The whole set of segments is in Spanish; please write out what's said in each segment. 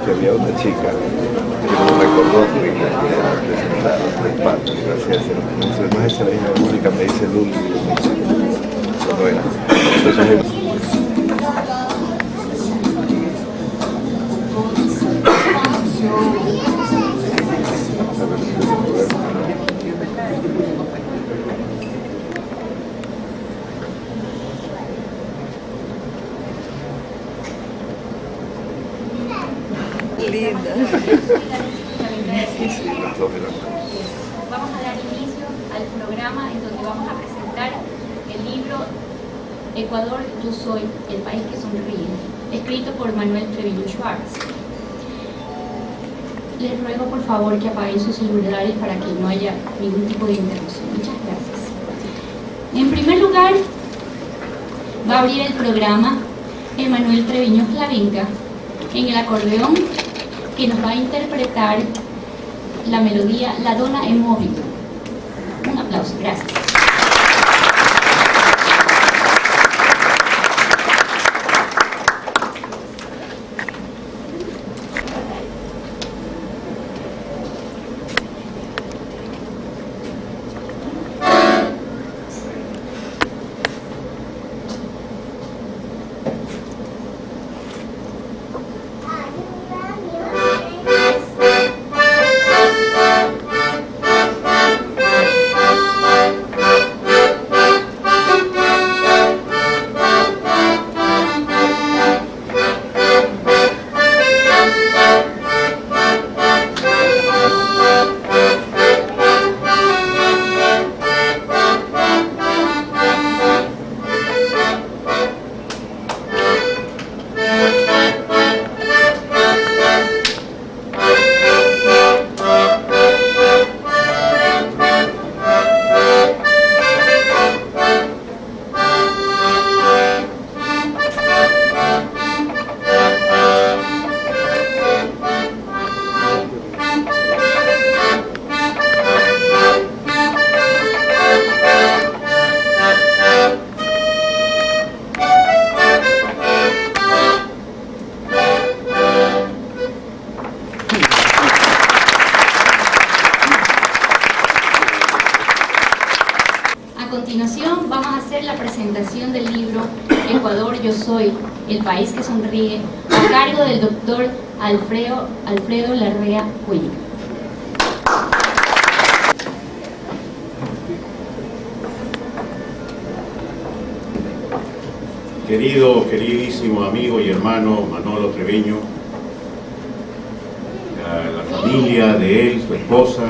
que había una chica que nos recordó que venía aquí a presentar de parte, gracias a Entonces, no es esa niña Mónica, me dice Luli, no era. Entonces, Linda. Vamos a dar inicio al programa en donde vamos a presentar el libro Ecuador, yo soy, el país que sonríe, escrito por Manuel Treviño Schwartz. Les ruego por favor que apaguen sus celulares para que no haya ningún tipo de interrupción. Muchas gracias. En primer lugar, va a abrir el programa Emanuel Treviño Clavinca en el acordeón, que nos va a interpretar la melodía La Dona en Movimiento. Un aplauso, gracias. Del libro Ecuador, yo soy, el país que sonríe, a cargo del doctor Alfredo Larrea Cuello. Queridísimo amigo y hermano Manolo Treviño, la familia de él, su esposa,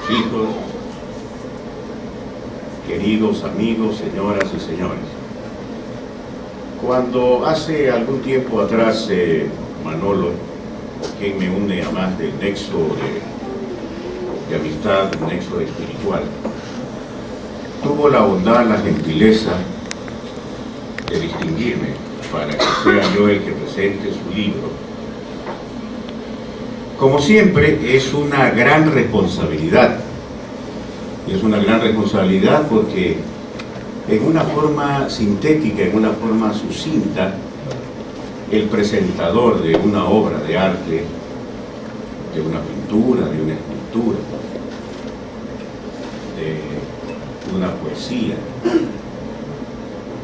sus hijos, queridos amigos, señoras y señores. Cuando hace algún tiempo atrás Manolo, quien me une a más del nexo de amistad, un nexo espiritual, tuvo la bondad, la gentileza de distinguirme para que sea yo el que presente su libro. Como siempre, es una gran responsabilidad. Es una gran responsabilidad porque en una forma sintética, en una forma sucinta, el presentador de una obra de arte, de una pintura, de una escultura, de una poesía,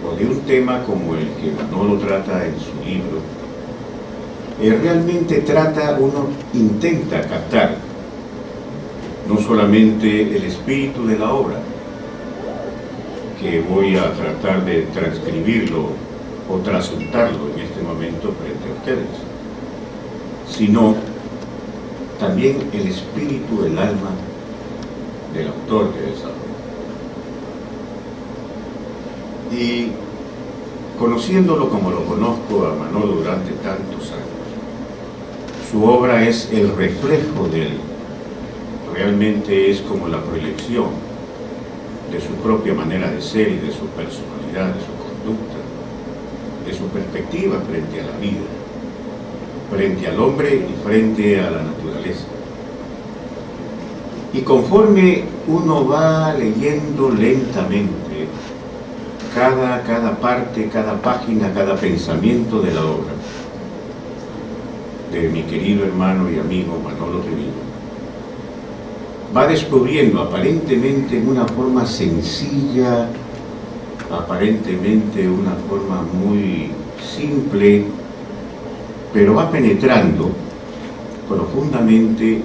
o de un tema como el que Manolo trata en su libro, realmente uno intenta captar no solamente el espíritu de la obra, que voy a tratar de transcribirlo o trasuntarlo en este momento frente a ustedes, sino también el espíritu del alma del autor de esa obra. Y conociéndolo como lo conozco a Manolo durante tantos años, su obra es el reflejo de él. Realmente es como la proyección de su propia manera de ser y de su personalidad, de su conducta, de su perspectiva frente a la vida, frente al hombre y frente a la naturaleza. Y conforme uno va leyendo lentamente cada parte, cada página, cada pensamiento de la obra, de mi querido hermano y amigo Manolo Treviño, va descubriendo aparentemente una forma sencilla, aparentemente una forma muy simple, pero va penetrando profundamente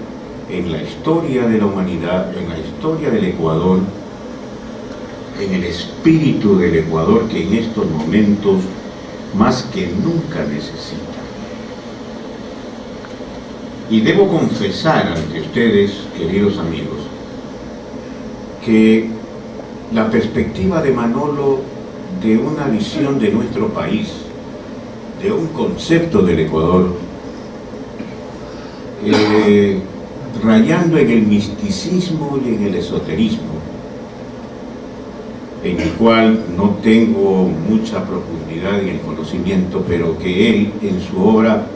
en la historia de la humanidad, en la historia del Ecuador, en el espíritu del Ecuador que en estos momentos más que nunca necesita. Y debo confesar ante ustedes, queridos amigos, que la perspectiva de Manolo de una visión de nuestro país, de un concepto del Ecuador, rayando en el misticismo y en el esoterismo, en el cual no tengo mucha profundidad en el conocimiento, pero que él en su obra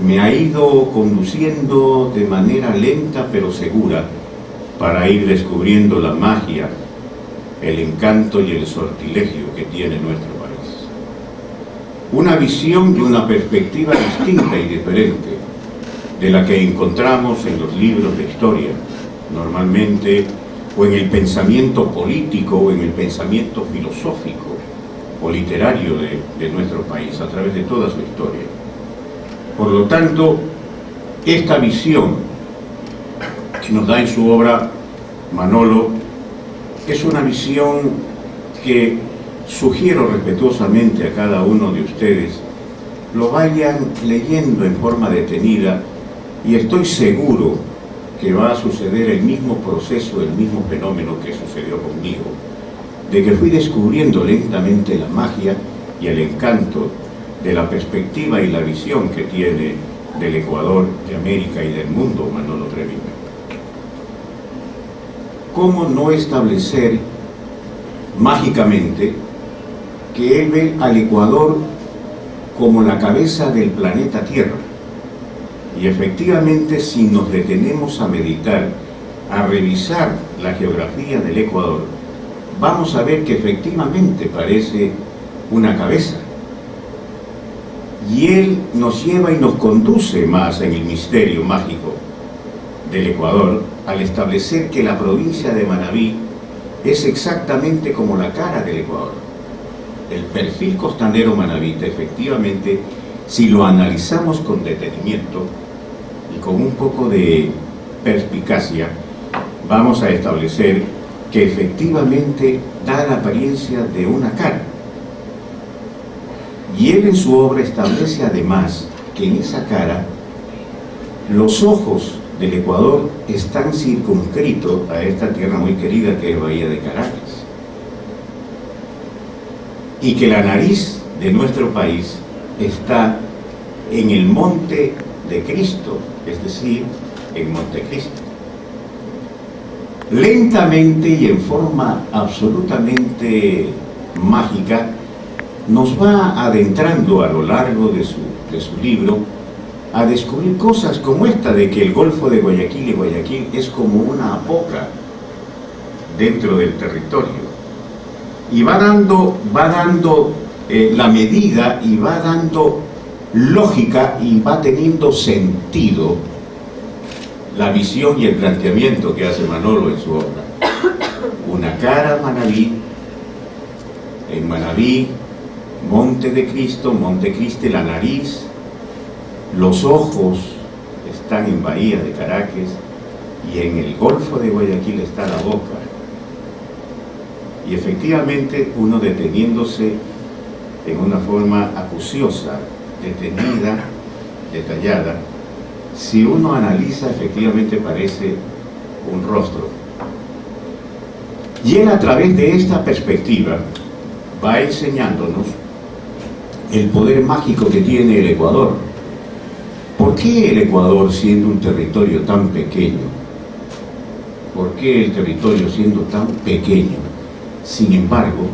me ha ido conduciendo de manera lenta pero segura para ir descubriendo la magia, el encanto y el sortilegio que tiene nuestro país. Una visión y una perspectiva distinta y diferente de la que encontramos en los libros de historia, normalmente, o en el pensamiento político, o en el pensamiento filosófico o literario de nuestro país, a través de toda su historia. Por lo tanto, esta visión que nos da en su obra Manolo es una visión que sugiero respetuosamente a cada uno de ustedes lo vayan leyendo en forma detenida, y estoy seguro que va a suceder el mismo proceso, el mismo fenómeno que sucedió conmigo, de que fui descubriendo lentamente la magia y el encanto de la perspectiva y la visión que tiene del Ecuador, de América y del mundo Manolo Treviño. ¿Cómo no establecer mágicamente que él ve al Ecuador como la cabeza del planeta Tierra? Y efectivamente, si nos detenemos a meditar, a revisar la geografía del Ecuador, vamos a ver que efectivamente parece una cabeza. Y él nos lleva y nos conduce más en el misterio mágico del Ecuador, al establecer que la provincia de Manabí es exactamente como la cara del Ecuador. El perfil costanero manabita, efectivamente, si lo analizamos con detenimiento y con un poco de perspicacia, vamos a establecer que efectivamente da la apariencia de una cara. Y él en su obra establece además que en esa cara los ojos del Ecuador están circunscritos a esta tierra muy querida que es Bahía de Caracas, y que la nariz de nuestro país está en el Monte de Cristo, es decir, en Montecristo. Lentamente y en forma absolutamente mágica nos va adentrando a lo largo de su libro a descubrir cosas como esta de que el Golfo de Guayaquil y Guayaquil es como una boca dentro del territorio, y va dando la medida y va dando lógica y va teniendo sentido la visión y el planteamiento que hace Manolo en su obra. Una cara Manabí, en Manabí, Monte de Cristo, Montecristi, la nariz, los ojos están en Bahía de Caracas, y en el Golfo de Guayaquil está la boca. Y efectivamente, uno deteniéndose en una forma acuciosa, detenida, detallada, si uno analiza, efectivamente parece un rostro. Y él, a través de esta perspectiva, va enseñándonos el poder mágico que tiene el Ecuador. ¿Por qué el Ecuador, siendo un territorio tan pequeño? ¿Por qué el territorio siendo tan pequeño? Sin embargo,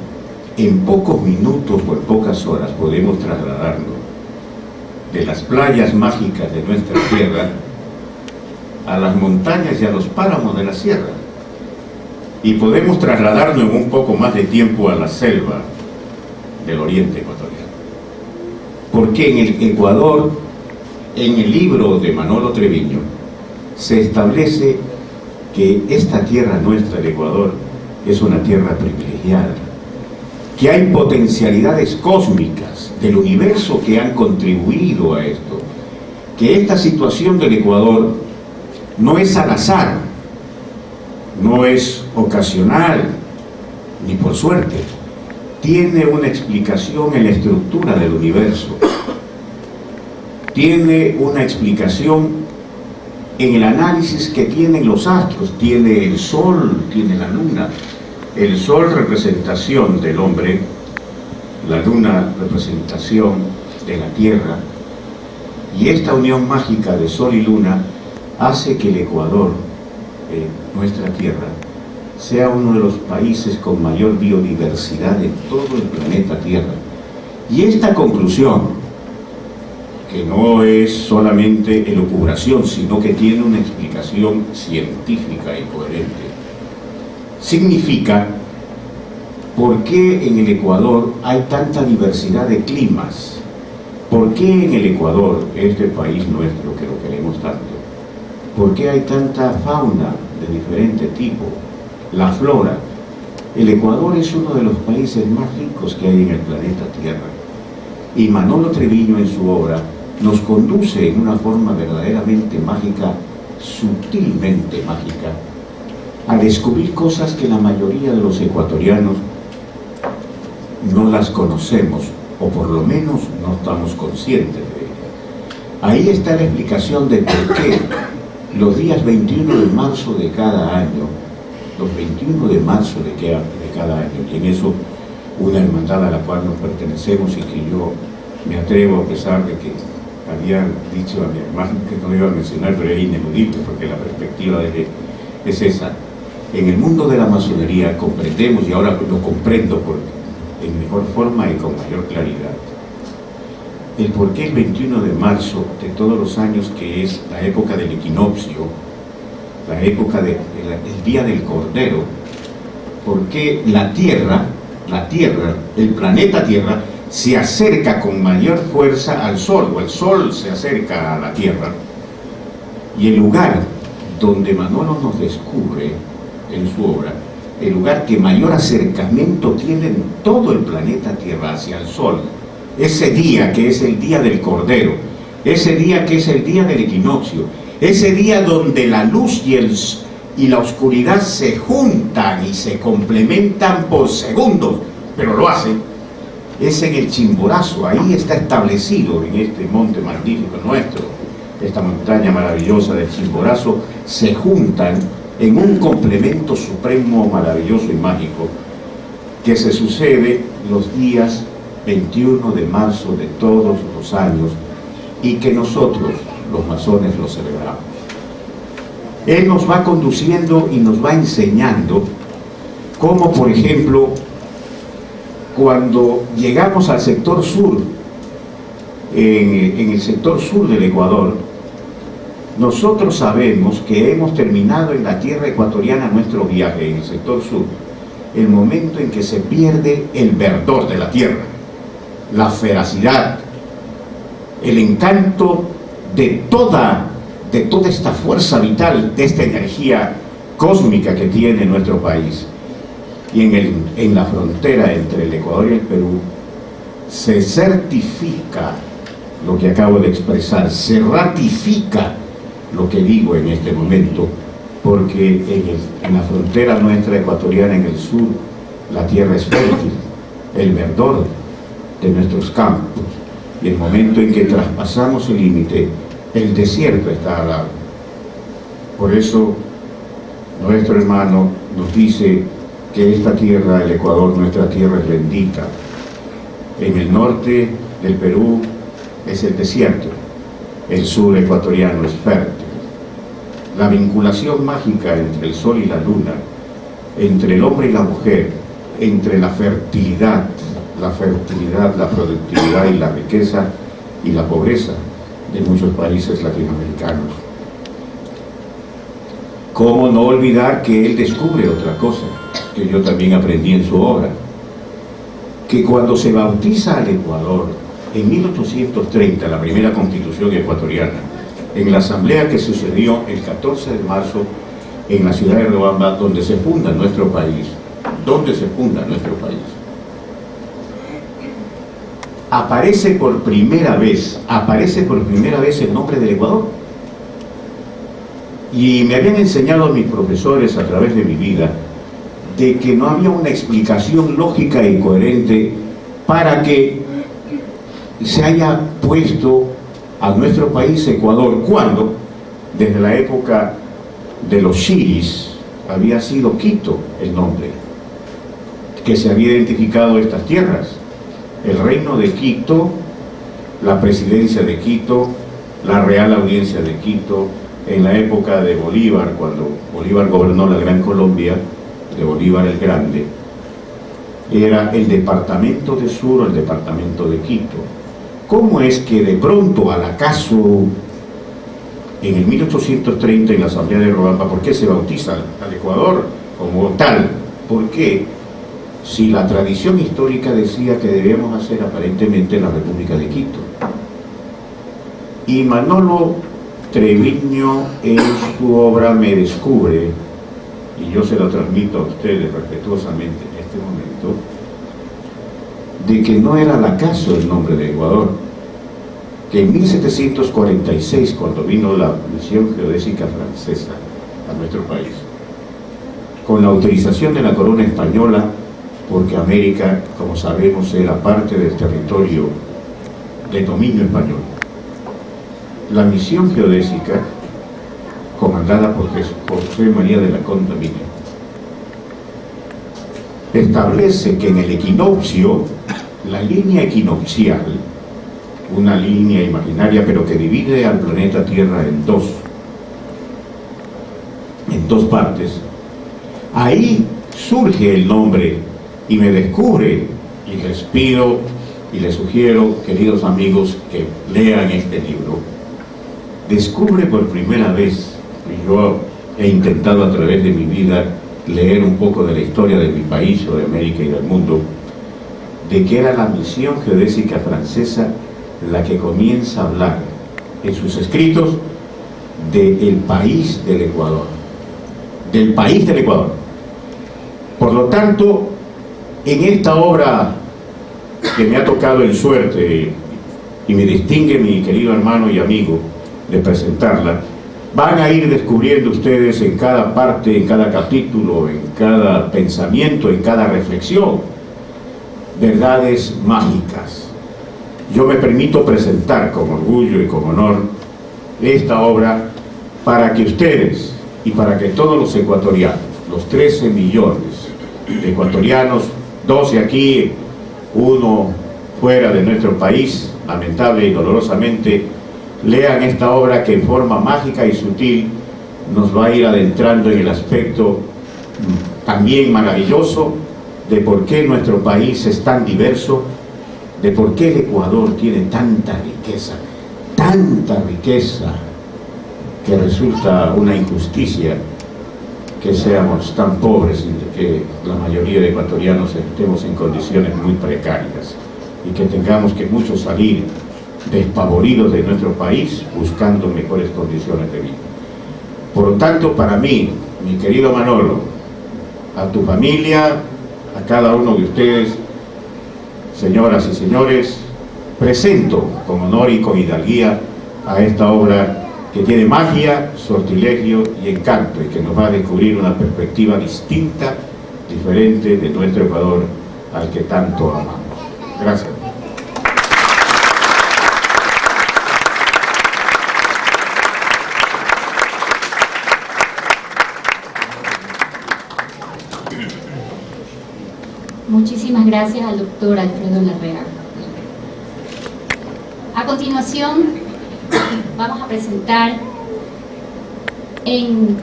en pocos minutos o en pocas horas podemos trasladarnos de las playas mágicas de nuestra tierra a las montañas y a los páramos de la sierra, y podemos trasladarnos en un poco más de tiempo a la selva del oriente ecuatoriano, porque en el Ecuador en el libro de Manolo Treviño se establece que esta tierra nuestra, el Ecuador, es una tierra privilegiada, que hay potencialidades cósmicas del universo que han contribuido a esto, que esta situación del Ecuador no es al azar, no es ocasional, ni por suerte, tiene una explicación en la estructura del universo, tiene una explicación en el análisis que tienen los astros, tiene el sol, tiene la luna. El sol, representación del hombre, la luna, representación de la tierra, y esta unión mágica de sol y luna hace que el Ecuador, nuestra tierra, sea uno de los países con mayor biodiversidad de todo el planeta Tierra. Y esta conclusión, que no es solamente elucubración, sino que tiene una explicación científica y coherente, significa por qué en el Ecuador hay tanta diversidad de climas, por qué en el Ecuador, este país nuestro que lo queremos tanto, por qué hay tanta fauna de diferente tipo, la flora. El Ecuador es uno de los países más ricos que hay en el planeta Tierra, y Manolo Treviño en su obra nos conduce en una forma verdaderamente mágica, sutilmente mágica, a descubrir cosas que la mayoría de los ecuatorianos no las conocemos, o por lo menos no estamos conscientes de ellas. Ahí está la explicación de por qué los días 21 de marzo de cada año, los 21 de marzo de cada año, y en eso una hermandad a la cual nos pertenecemos y que yo me atrevo, a pesar de que había dicho a mi hermano que no lo iba a mencionar, pero es ineludible porque la perspectiva es esa. En el mundo de la masonería comprendemos, y ahora lo comprendo en mejor forma y con mayor claridad, el por qué el 21 de marzo de todos los años, que es la época del equinoccio, la época del Día del Cordero, por qué la Tierra, el planeta Tierra, se acerca con mayor fuerza al Sol, o el Sol se acerca a la Tierra, y el lugar donde Manolo nos descubre en su obra, el lugar que mayor acercamiento tiene en todo el planeta Tierra hacia el Sol, ese día que es el Día del Cordero, ese día que es el día del equinoccio, ese día donde la luz y la oscuridad se juntan y se complementan por segundos, pero lo hacen, es en el Chimborazo. Ahí está establecido, en este monte magnífico nuestro, esta montaña maravillosa del Chimborazo, se juntan en un complemento supremo, maravilloso y mágico, que se sucede los días 21 de marzo de todos los años, y que nosotros, los masones, lo celebramos. Él nos va conduciendo y nos va enseñando cómo, por ejemplo, cuando llegamos al sector sur, en el sector sur del Ecuador, nosotros sabemos que hemos terminado en la tierra ecuatoriana nuestro viaje en el sector sur, el momento en que se pierde el verdor de la tierra, la feracidad, el encanto de toda esta fuerza vital, de esta energía cósmica que tiene nuestro país. Y en la frontera entre el Ecuador y el Perú se certifica lo que acabo de expresar, se ratifica lo que digo en este momento, porque en la frontera nuestra ecuatoriana, en el sur, la tierra es fértil, el verdor de nuestros campos, y el momento en que traspasamos el límite, el desierto está al lado. Por eso nuestro hermano nos dice que esta tierra, el Ecuador, nuestra tierra es bendita. En el norte del Perú es el desierto, el sur ecuatoriano es fértil. La vinculación mágica entre el sol y la luna, entre el hombre y la mujer, entre la fertilidad, la productividad y la riqueza y la pobreza de muchos países latinoamericanos. ¿Cómo no olvidar que él descubre otra cosa que yo también aprendí en su obra? Que cuando se bautiza al Ecuador en 1830, la primera constitución ecuatoriana, en la asamblea que sucedió el 14 de marzo en la ciudad de Riobamba, donde se funda nuestro país, aparece por primera vez el nombre del Ecuador. Y me habían enseñado mis profesores a través de mi vida de que no había una explicación lógica y coherente para que se haya puesto a nuestro país Ecuador, cuando desde la época de los chiris había sido Quito el nombre que se había identificado estas tierras: el reino de Quito, la presidencia de Quito, la Real Audiencia de Quito. En la época de Bolívar, cuando Bolívar gobernó la Gran Colombia, de Bolívar el Grande, era el departamento de Sur o el departamento de Quito. ¿Cómo es que de pronto, al acaso, en el 1830 en la asamblea de Riobamba, por qué se bautiza al Ecuador como tal? ¿Por qué? Si la tradición histórica decía que debíamos hacer aparentemente la República de Quito. Y Manolo Treviño en su obra Me Descubre, y yo se lo transmito a ustedes respetuosamente en este momento, de que no era al acaso el nombre de Ecuador, que en 1746, cuando vino la misión geodésica francesa a nuestro país, con la autorización de la corona española, porque América, como sabemos, era parte del territorio de dominio español, la misión geodésica, comandada por José María de la Condamine, establece que en el equinoccio, la línea equinoccial, una línea imaginaria pero que divide al planeta Tierra en dos partes, ahí surge el nombre y Me Descubre. Y les pido y les sugiero, queridos amigos, que lean este libro. Descubre por primera vez, y yo he intentado a través de mi vida leer un poco de la historia de mi país o de América y del mundo, de que era la misión geodésica francesa la que comienza a hablar en sus escritos del país del Ecuador, del país del Ecuador. Por lo tanto, en esta obra que me ha tocado en suerte y me distingue mi querido hermano y amigo de presentarla, van a ir descubriendo ustedes en cada parte, en cada capítulo, en cada pensamiento, en cada reflexión, verdades mágicas. Yo me permito presentar con orgullo y con honor esta obra para que ustedes y para que todos los ecuatorianos, los 13 millones de ecuatorianos, 12 aquí, 1 fuera de nuestro país, lamentable y dolorosamente, lean esta obra que en forma mágica y sutil nos va a ir adentrando en el aspecto también maravilloso de por qué nuestro país es tan diverso, de por qué el Ecuador tiene tanta riqueza, que resulta una injusticia que seamos tan pobres y que la mayoría de ecuatorianos estemos en condiciones muy precarias y que tengamos que muchos salir despavoridos de nuestro país buscando mejores condiciones de vida. Por lo tanto, para mí, mi querido Manolo, a tu familia, a cada uno de ustedes, señoras y señores, presento con honor y con hidalguía a esta obra que tiene magia, sortilegio y encanto, y que nos va a descubrir una perspectiva distinta, diferente de nuestro Ecuador al que tanto amamos. Gracias. Muchísimas gracias al doctor Alfredo Larrea. A continuación, vamos a presentar en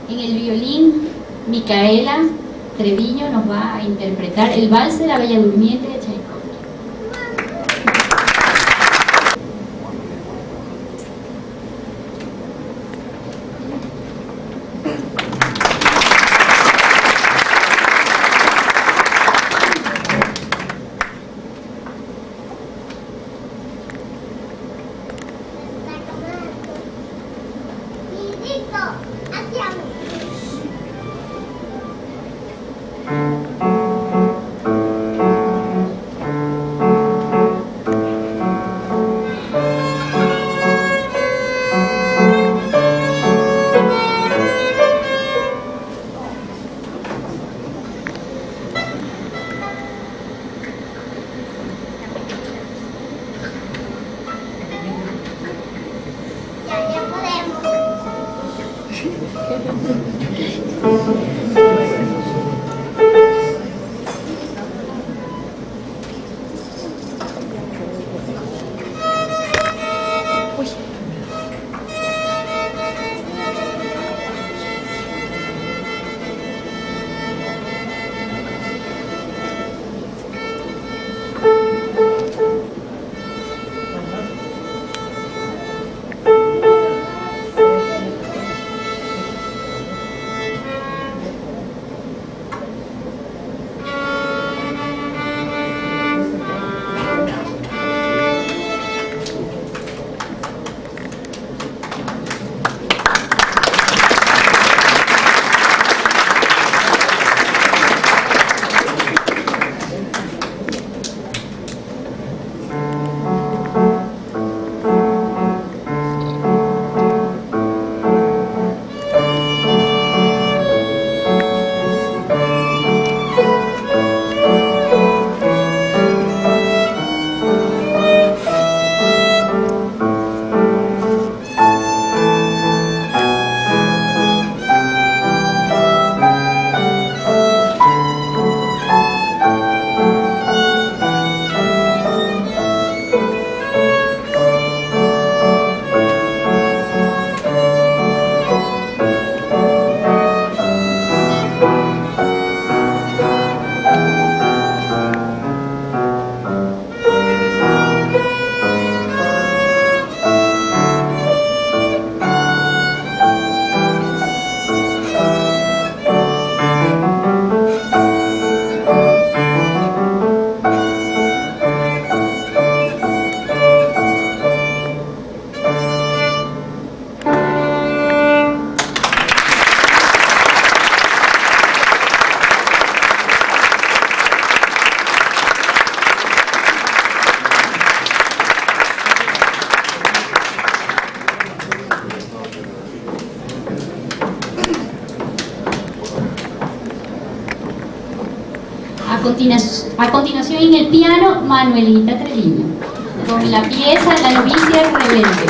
el violín Micaela Treviño nos va a interpretar el Vals de la Bella Durmiente de Tchaikovsky. A continuación en el piano, Manuelita Treviño, con la pieza La novicia rebelde.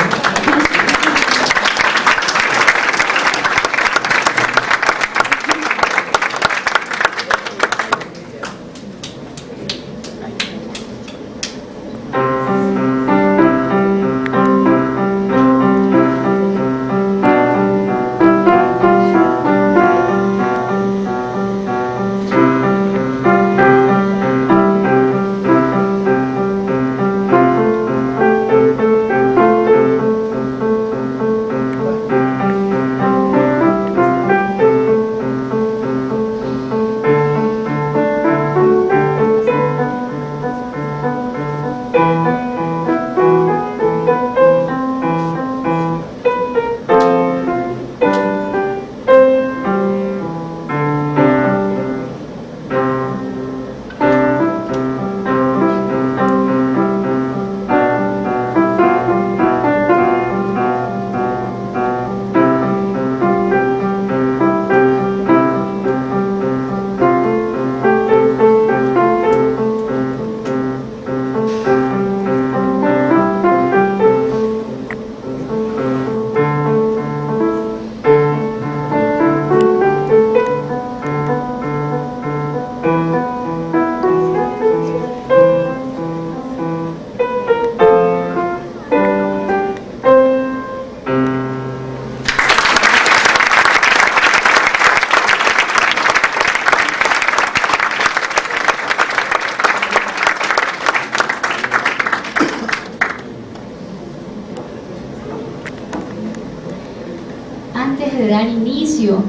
Antes de dar inicio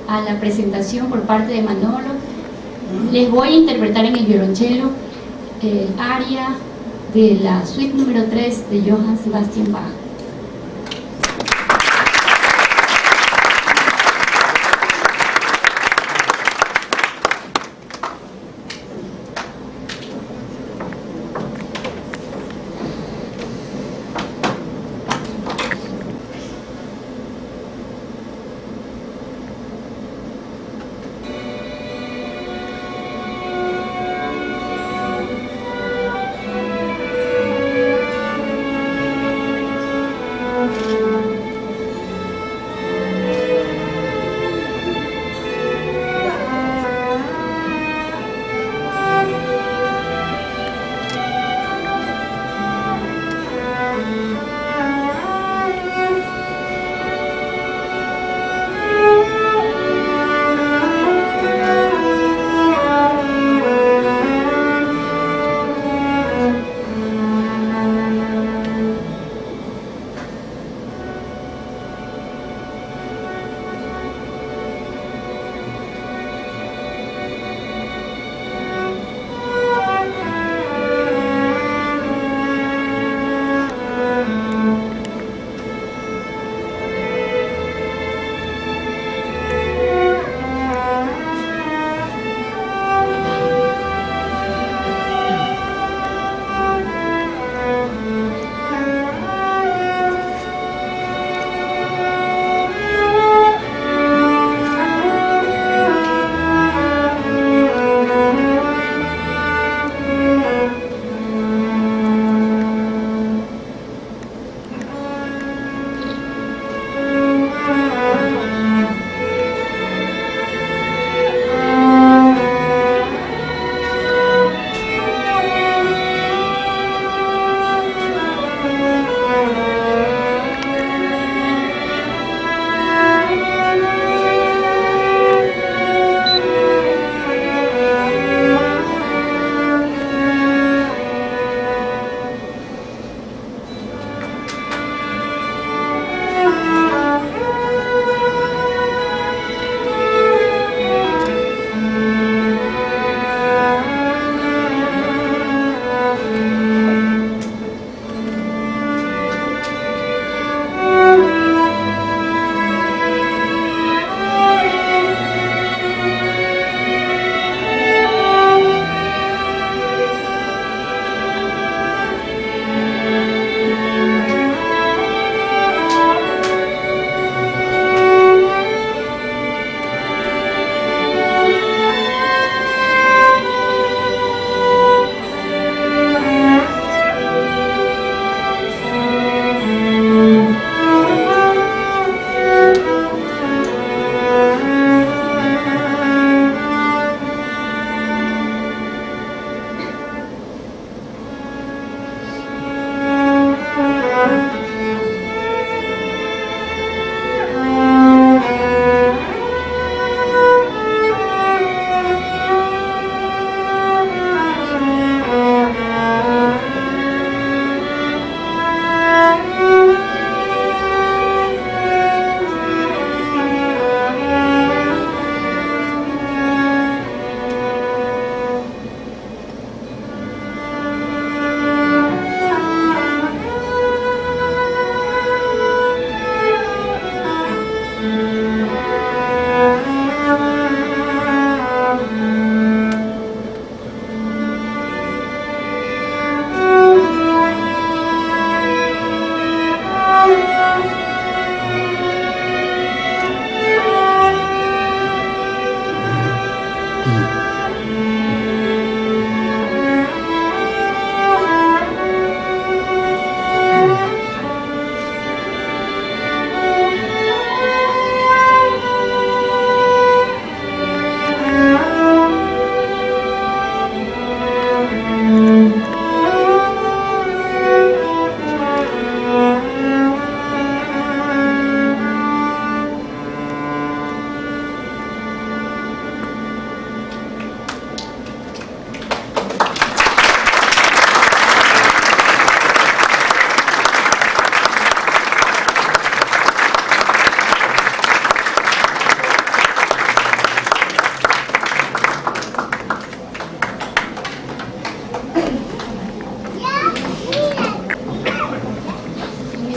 a la presentación por parte de Manolo, les voy a interpretar en el violonchelo el aria de la suite número 3 de Johann Sebastian Bach.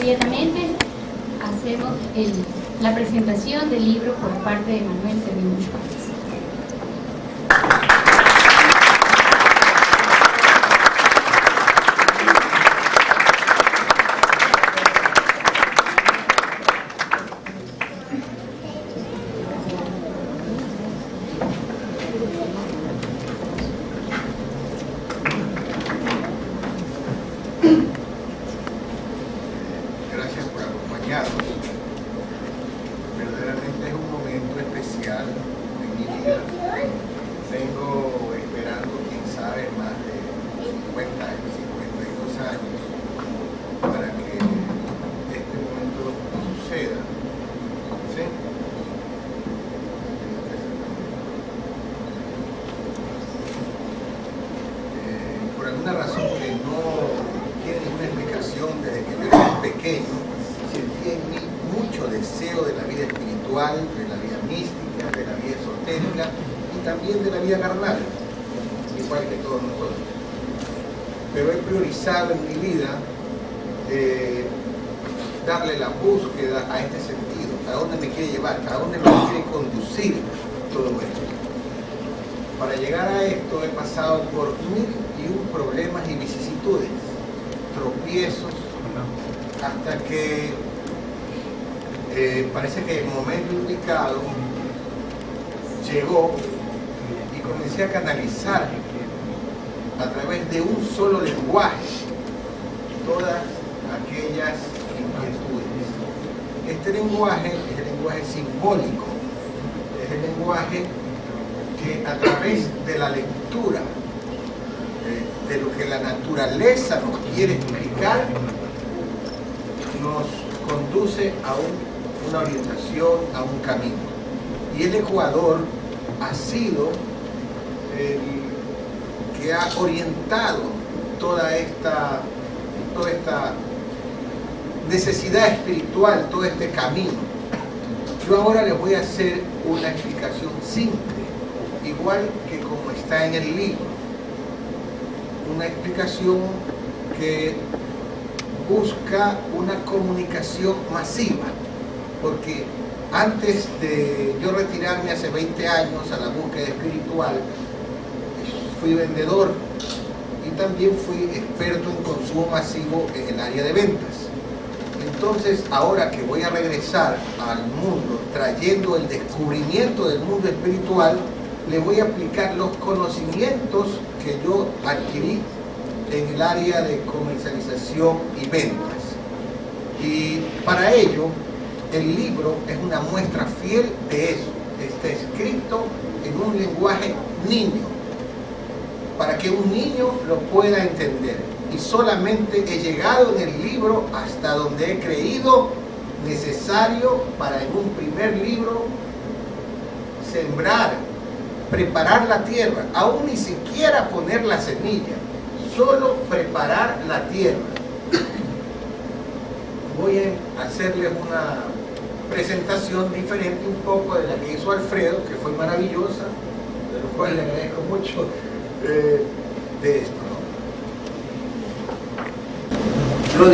inmediatamente hacemos la presentación del libro por parte de Manuel Terminucci Páez. Gracias por acompañarnos. Verdaderamente es un momento especial en mi vida. Vengo esperando, quién sabe, más de 50 años, 52 años, para que este momento suceda. ¿Sí? Por alguna razón que no tiene ninguna explicación, desde que yo era pequeño, sentí en mí mucho deseo de la vida espiritual, de la vida mística, de la vida esotérica y también de la vida carnal, igual que todos nosotros. Pero he priorizado en mi vida darle la búsqueda a este sentido, a dónde me quiere llevar, a dónde me quiere conducir todo esto. Para llegar a esto he pasado por 1001 problemas y vicisitudes, tropiezos, hasta que parece que el momento indicado llegó y comencé a canalizar a través de un solo lenguaje todas aquellas inquietudes. Este lenguaje es el lenguaje simbólico, es el lenguaje que a través de la lectura de lo que la naturaleza nos quiere explicar, nos conduce a una orientación, a un camino. Y el Ecuador ha sido el que ha orientado toda esta necesidad espiritual, todo este camino. Yo ahora les voy a hacer una explicación simple, igual que como está en el libro. Una explicación que busca una comunicación masiva, porque antes de yo retirarme hace 20 años a la búsqueda espiritual, fui vendedor y también fui experto en consumo masivo en el área de ventas. Entonces, ahora que voy a regresar al mundo trayendo el descubrimiento del mundo espiritual, le voy a aplicar los conocimientos que yo adquirí en el área de comercialización y ventas. Y para ello, el libro es una muestra fiel de eso. Está escrito en un lenguaje niño, para que un niño lo pueda entender. Y solamente he llegado en el libro hasta donde he creído necesario para en un primer libro sembrar, preparar la tierra, aún ni siquiera poner la semilla, solo preparar la tierra. Voy a hacerles una presentación diferente un poco de la que hizo Alfredo, que fue maravillosa, de lo cual le agradezco mucho de esto, ¿no? Lo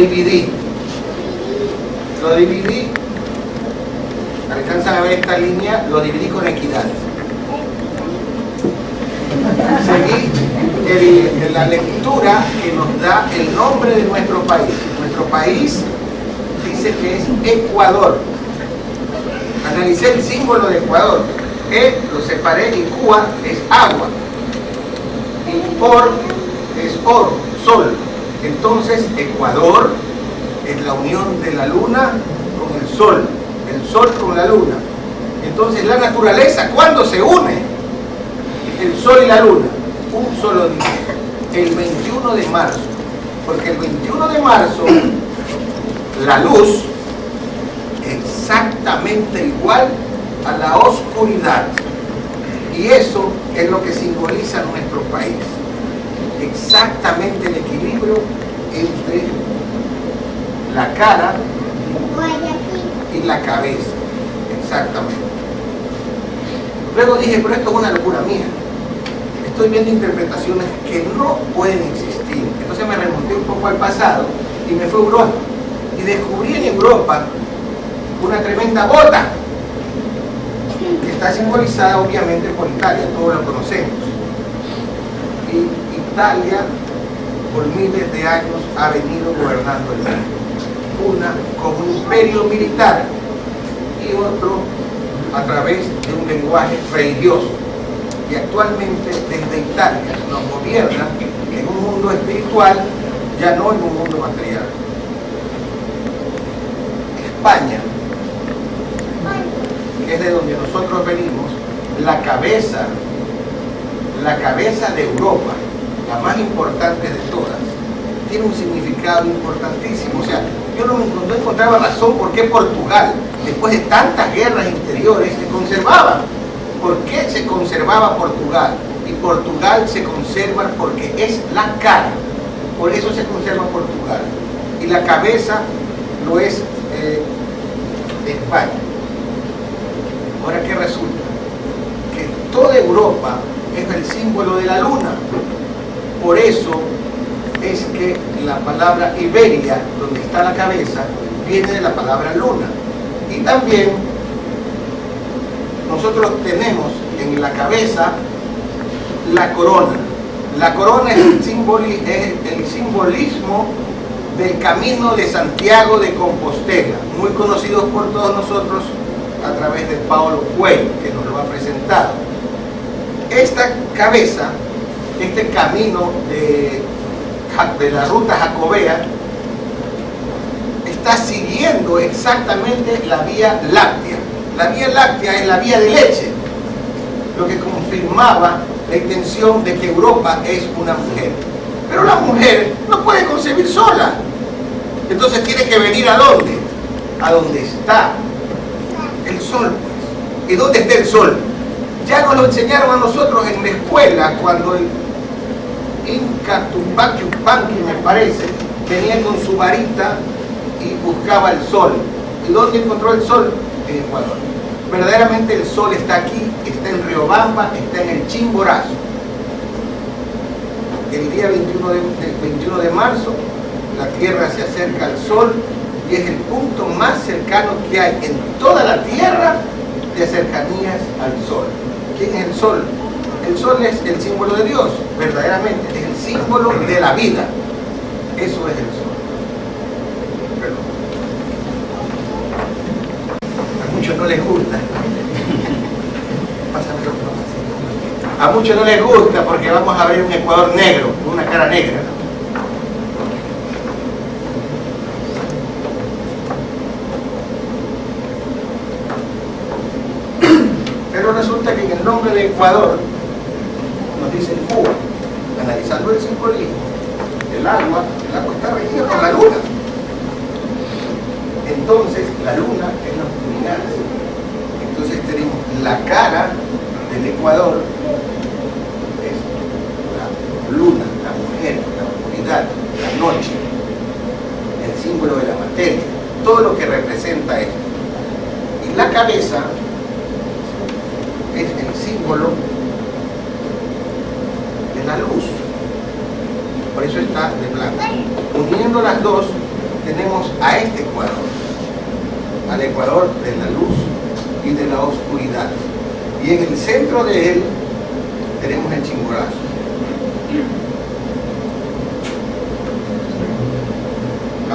dividí, alcanzan a ver esta línea, lo dividí con equidad. Seguí la lectura que nos da el nombre de nuestro país. Nuestro país dice que es Ecuador. Analicé el símbolo de Ecuador. Lo separé y Cuba es agua. Y Or es oro, sol. Entonces Ecuador es la unión de la luna con el sol con la luna. Entonces la naturaleza, ¿cuándo se une? El sol y la luna, un solo día, el 21 de marzo, porque el 21 de marzo la luz exactamente igual a la oscuridad, y eso es lo que simboliza nuestro país, exactamente el equilibrio entre la cara y la cabeza, exactamente. Luego dije, pero esto es una locura mía, estoy viendo interpretaciones que no pueden existir. Entonces me remonté un poco al pasado y me fue Europa. Y descubrí en Europa una tremenda bota que está simbolizada obviamente por Italia, todos lo conocemos. Y Italia por miles de años ha venido gobernando el mundo, una como un imperio militar y otro a través de un lenguaje religioso. Y actualmente desde Italia nos gobierna en un mundo espiritual, ya no en un mundo material. España, que es de donde nosotros venimos, la cabeza de Europa, la más importante de todas, tiene un significado importantísimo. O sea, yo no encontraba razón por qué Portugal, después de tantas guerras interiores, se conservaba. ¿Por qué se conservaba Portugal? Y Portugal se conserva porque es la cara. Por eso se conserva Portugal. Y la cabeza lo es España. Ahora, ¿qué resulta? Que toda Europa es el símbolo de la luna. Por eso es que la palabra Iberia, donde está la cabeza, viene de la palabra luna. Y también nosotros tenemos en la cabeza la corona. La corona es el simbolismo del camino de Santiago de Compostela, muy conocido por todos nosotros a través de Paulo Coelho, que nos lo ha presentado. Esta cabeza, este camino de la ruta jacobea, está siguiendo exactamente la Vía Láctea. La Vía Láctea es la vía de leche, lo que confirmaba la intención de que Europa es una mujer. Pero la mujer no puede concebir sola. Entonces tiene que venir ¿a dónde? A donde está el sol, pues. ¿Y dónde está el sol? Ya nos lo enseñaron a nosotros en la escuela cuando el Inca Tupac Yupanqui, me parece, venía con su varita y buscaba el sol. ¿Y dónde encontró el sol? En Ecuador. Verdaderamente el sol está aquí, está en Riobamba, está en el Chimborazo. El día 21 de marzo la Tierra se acerca al Sol y es el punto más cercano que hay en toda la Tierra de cercanías al Sol. ¿Quién es el Sol? El Sol es el símbolo de Dios, verdaderamente, es el símbolo de la vida. Eso es el Sol. Perdón. A muchos no les gusta. A muchos no les gusta porque vamos a ver un Ecuador negro, con una cara negra. Pero resulta que en el nombre de Ecuador nos dicen Cuba, analizando el simbolismo, el agua está regida por la luna. Entonces la luna es la oscuridad. Entonces tenemos la cara del Ecuador, es la luna, la mujer, la oscuridad, la noche, el símbolo de la materia, todo lo que representa esto. Y la cabeza es el símbolo de la luz, por eso está de blanco. Uniendo las dos tenemos a este Ecuador, al Ecuador de la luz y de la oscuridad, y en el centro de él tenemos el Chimborazo.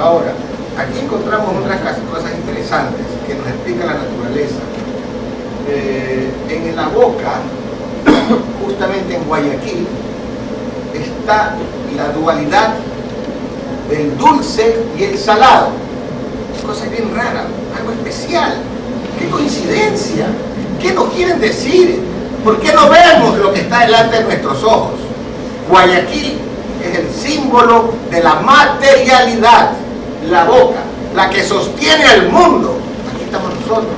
Ahora, aquí encontramos otras cosas interesantes que nos explica la naturaleza. En la boca, justamente en Guayaquil, está la dualidad del dulce y el salado. Cosa bien rara, algo especial. ¡Qué coincidencia! ¿Qué nos quieren decir? ¿Por qué no vemos lo que está delante de nuestros ojos? Guayaquil es el símbolo de la materialidad, la boca, la que sostiene al mundo. Aquí estamos nosotros.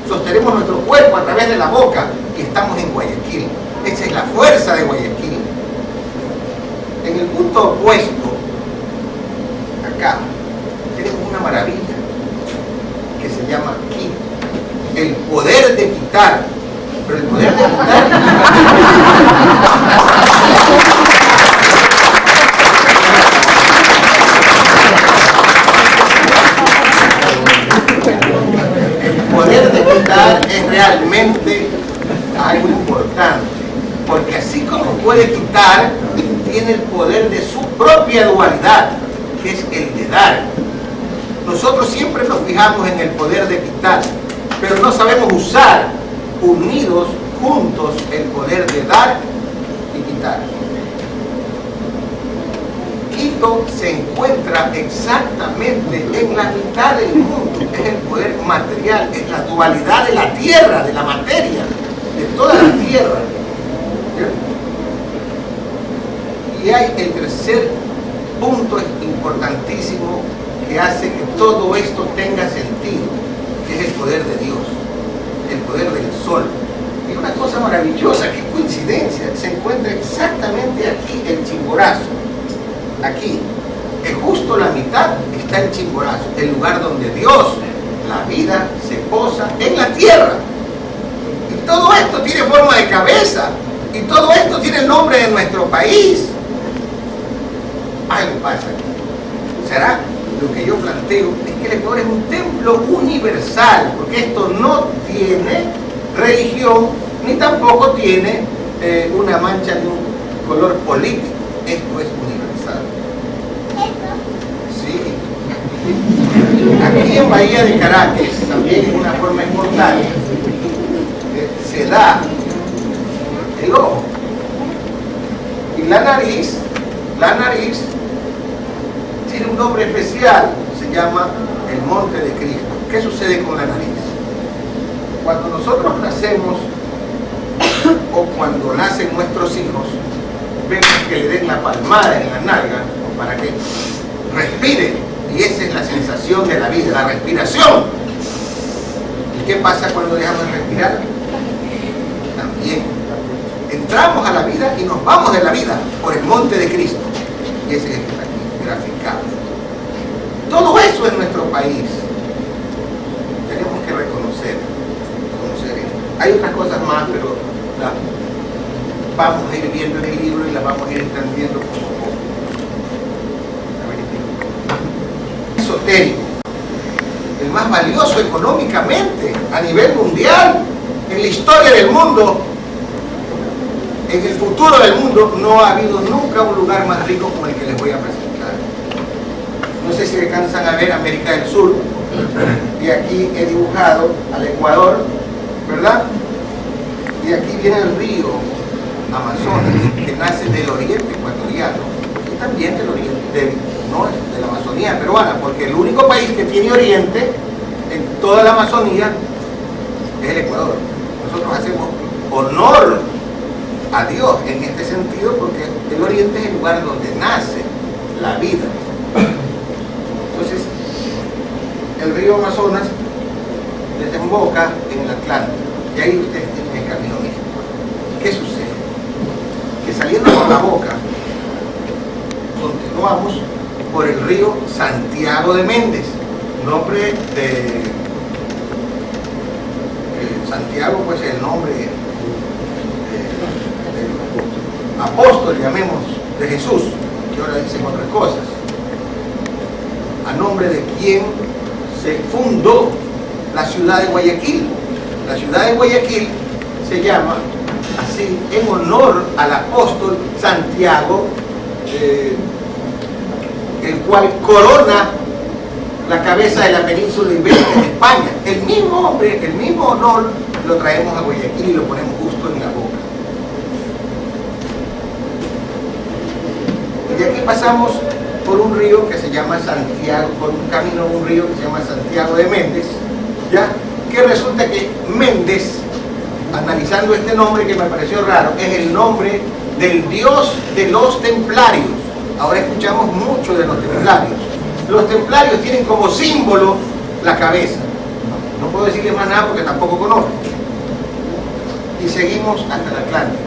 Sostenemos nuestro cuerpo a través de la boca y estamos en Guayaquil. Esa es la fuerza de Guayaquil. En el punto opuesto, acá, tenemos una maravilla que se llama Ki, el poder de quitar. Pero el poder de quitar El poder de quitar es realmente algo importante, porque así como puede quitar, tiene el poder de su propia dualidad, que es el de dar. Nosotros siempre nos fijamos en el poder de quitar, pero no sabemos usar unidos, juntos, el poder de dar y quitar. Quito se encuentra exactamente en la mitad del mundo, es el poder material, es la dualidad de la tierra, de la materia, de toda la tierra. Y hay el tercer punto importantísimo que hace que todo esto tenga sentido, que es el poder de Dios, el poder del sol. Y una cosa maravillosa, qué coincidencia, se encuentra exactamente aquí el Chimborazo. Aquí, en justo la mitad está el Chimborazo, el lugar donde Dios, la vida, se posa en la tierra. Y todo esto tiene forma de cabeza, y todo esto tiene el nombre de nuestro país. Algo pasa aquí. ¿Será? Lo que yo planteo es que el Ecuador es un templo universal, porque esto no tiene religión, ni tampoco tiene una mancha de un color político. Esto es universal. Sí. Aquí en Bahía de Caracas, también en una forma espontánea, se da el ojo. Y la nariz tiene un nombre especial, se llama el Monte de Cristo. ¿Qué sucede con la nariz? Cuando nosotros nacemos o cuando nacen nuestros hijos, vemos que le den la palmada en la nalga para que respire, y esa es la sensación de la vida, la respiración. ¿Y qué pasa cuando dejamos de respirar? También entramos a la vida y nos vamos de la vida por el Monte de Cristo, y ese es el que está aquí graficado. Todo eso es nuestro país. Tenemos que reconocer esto. Hay otras cosas más, pero vamos a ir viendo en el libro y las vamos a ir entendiendo poco a poco. Esotérico, el más valioso económicamente a nivel mundial, en la historia del mundo, en el futuro del mundo, no ha habido nunca un lugar más rico como el que les voy a presentar. No sé si alcanzan a ver América del Sur, y aquí he dibujado al Ecuador, ¿verdad? Y aquí viene el río Amazonas, que nace del oriente ecuatoriano y también del oriente, no es de la Amazonía peruana, porque el único país que tiene oriente en toda la Amazonía es el Ecuador. Nosotros hacemos honor a Dios en este sentido, porque el oriente es el lugar donde nace la vida. Entonces, el río Amazonas desemboca en el Atlántico, y ahí ustedes tienen el camino místico. ¿Qué sucede? Que saliendo por la boca, continuamos por el río Santiago de Méndez, nombre de Santiago, pues el nombre del apóstol, llamemos, de Jesús, que ahora dicen otras cosas, a nombre de quien se fundó la ciudad de Guayaquil. La ciudad de Guayaquil se llama así en honor al apóstol Santiago, el cual corona la cabeza de la península ibérica de España. El mismo hombre, el mismo honor lo traemos a Guayaquil y lo ponemos justo en la boca. Y de aquí pasamos por un río que se llama Santiago, por un camino, un río que se llama Santiago de Méndez, ¿ya? Que resulta que Méndez, analizando este nombre que me pareció raro, es el nombre del dios de los templarios. Ahora escuchamos mucho de los templarios. Los templarios tienen como símbolo la cabeza. No puedo decirles más nada porque tampoco conozco. Y seguimos hasta el Atlántico.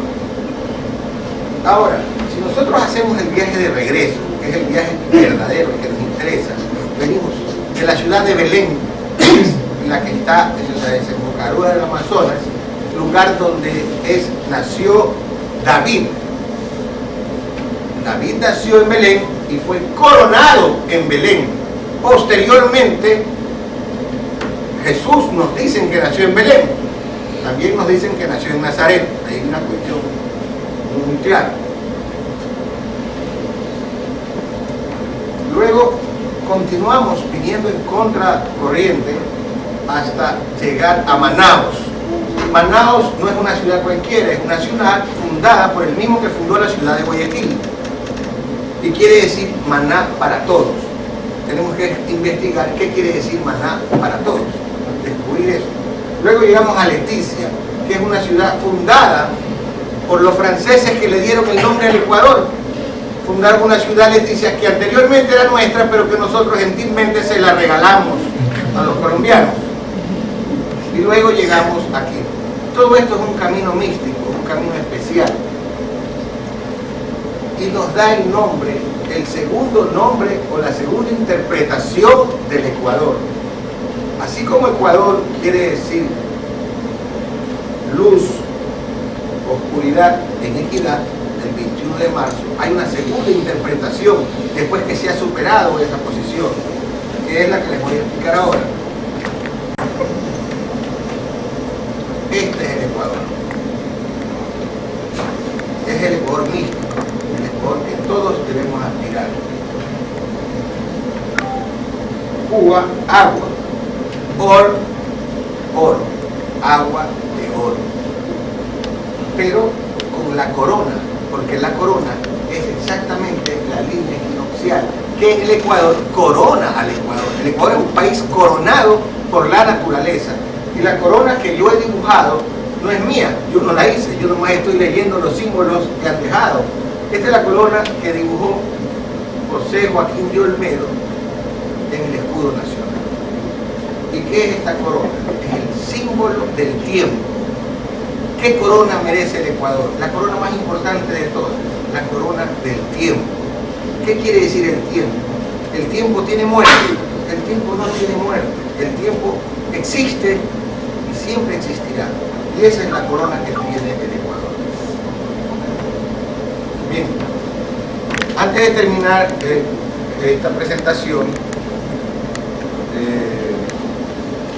Ahora, si nosotros hacemos el viaje de regreso, que es el viaje verdadero, el que nos interesa, venimos de la ciudad de Belén, que es la que está en la desembocadura del Amazonas, lugar donde nació David. David nació en Belén y fue coronado en Belén. Posteriormente, Jesús nos dicen que nació en Belén, también nos dicen que nació en Nazaret. Hay una cuestión muy clara. Luego continuamos viniendo en contracorriente hasta llegar a Manaos. Manaos no es una ciudad cualquiera, es una ciudad fundada por el mismo que fundó la ciudad de Guayaquil. Y quiere decir maná para todos. Tenemos que investigar qué quiere decir maná para todos, descubrir eso. Luego llegamos a Leticia, que es una ciudad fundada por los franceses que le dieron el nombre al Ecuador. Fundaron una ciudad, Leticia, que anteriormente era nuestra, pero que nosotros gentilmente se la regalamos a los colombianos. Y luego llegamos aquí. Todo esto es un camino místico, un camino especial. Y nos da el nombre, el segundo nombre o la segunda interpretación del Ecuador. Así como Ecuador quiere decir luz, oscuridad en equidad, el 21 de marzo, hay una segunda interpretación después que se ha superado esa posición, que es la que les voy a explicar ahora. Este es el Ecuador. Es el Ecuador místico, el Ecuador que todos debemos aspirar. Cuba, agua. Oro, agua de oro, pero con la corona, porque la corona es exactamente la línea equinoccial que el Ecuador corona al Ecuador. El Ecuador es un país coronado por la naturaleza, y la corona que yo he dibujado no es mía, yo no la hice, yo nomás estoy leyendo los símbolos que han dejado. Esta es la corona que dibujó José Joaquín de Olmedo en el escudo nacional. ¿Y qué es esta corona? Es el símbolo del tiempo. ¿Qué corona merece el Ecuador? La corona más importante de todas, la corona del tiempo. ¿Qué quiere decir el tiempo? El tiempo tiene muerte, el tiempo no tiene muerte, el tiempo existe y siempre existirá. Y esa es la corona que tiene el Ecuador. Bien, antes de terminar esta presentación,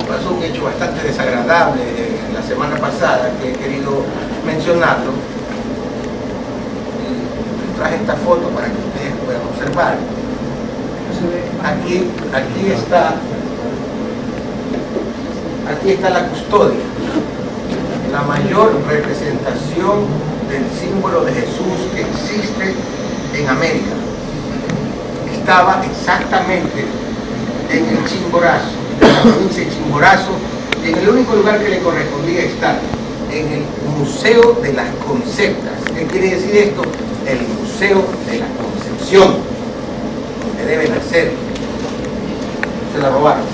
pasó un hecho bastante desagradable la semana pasada que he querido mencionarlo. Traje esta foto para que ustedes puedan observar. Aquí está la custodia, la mayor representación del símbolo de Jesús que existe en América. Estaba exactamente en el Chimborazo, en la provincia de Chimborazo, y en el único lugar que le correspondía estar, en el Museo de las Conceptas. ¿Qué quiere decir esto? El Museo de la Concepción, donde debe nacer. Se la robaron.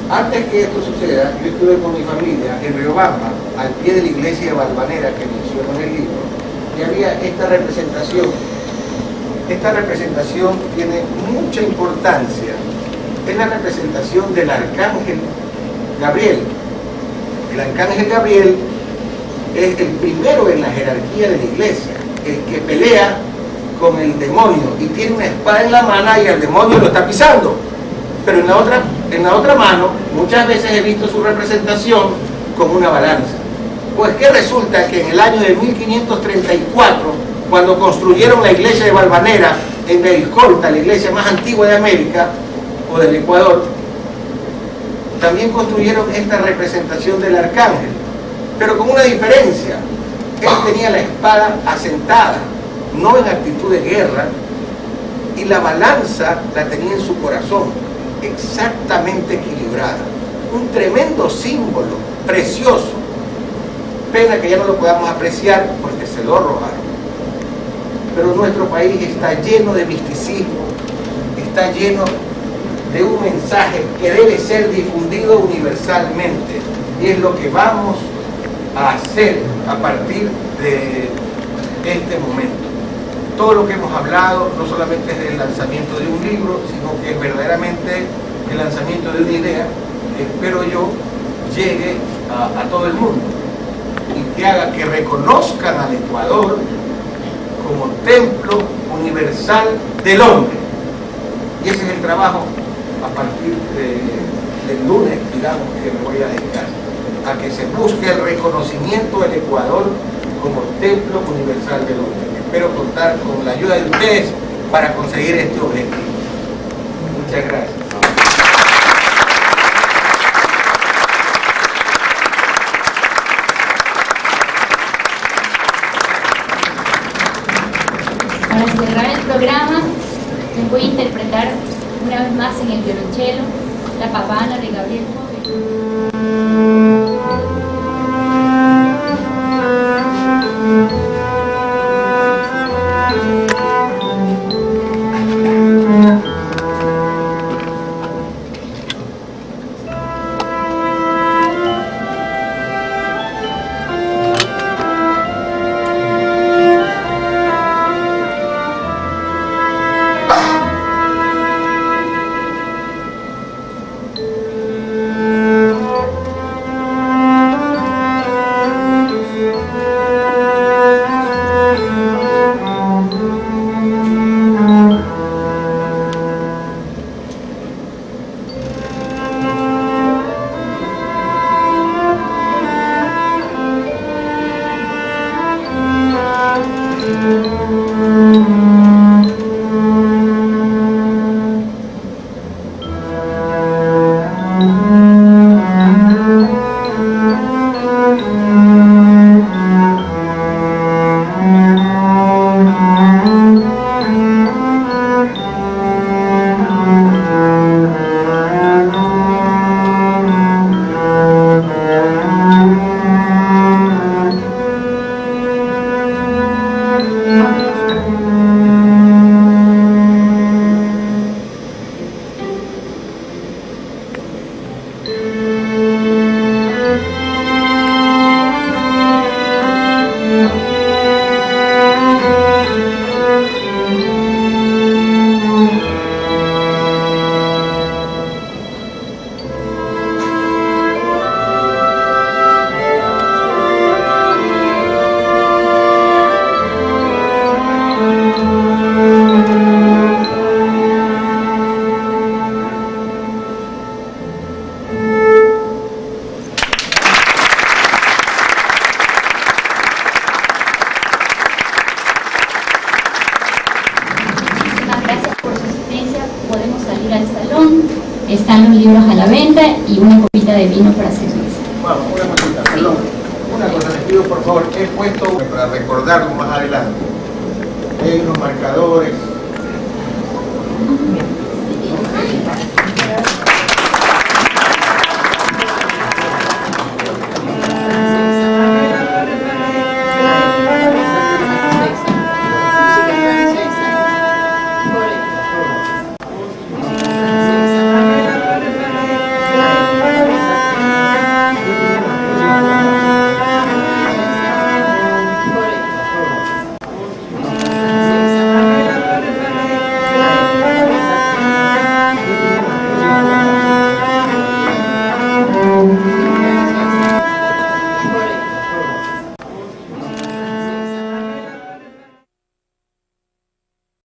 Antes que esto suceda, yo estuve con mi familia en Riobamba, al pie de la iglesia de Valvanera que menciono en el libro, y había esta representación. Esta representación tiene mucha importancia. Es la representación del arcángel Gabriel. El arcángel Gabriel es el primero en la jerarquía de la iglesia, el que pelea con el demonio y tiene una espada en la mano y el demonio lo está pisando. Pero en la otra mano, muchas veces he visto su representación con una balanza. Pues que resulta que en el año de 1534, cuando construyeron la iglesia de Valvanera en el Colta, la iglesia más antigua de América o del Ecuador, también construyeron esta representación del arcángel, pero con una diferencia. Él tenía la espada asentada, no en actitud de guerra, y la balanza la tenía en su corazón, exactamente equilibrada. Un tremendo símbolo, precioso. Pena que ya no lo podamos apreciar porque se lo robaron. Pero nuestro país está lleno de misticismo, está lleno de un mensaje que debe ser difundido universalmente, y es lo que vamos a hacer a partir de este momento. Todo lo que hemos hablado no solamente es el lanzamiento de un libro, sino que es verdaderamente el lanzamiento de una idea que espero yo llegue a todo el mundo y que haga que reconozcan al Ecuador como templo universal del hombre. Y ese es el trabajo a partir del lunes. digamos, que me voy a dedicar a que se busque el reconocimiento del Ecuador como templo universal del hombre. Espero contar con la ayuda de ustedes para conseguir este objetivo. Muchas gracias. Para cerrar el programa, les voy a interpretar una vez más en el violonchelo La Pavana de Gabriel Fauré. Están los libros a la venta y una copita de vino para servirse. Vamos, una cosita, perdón. Una cosa, les pido por favor, he puesto para recordarlo más adelante. Hay unos marcadores.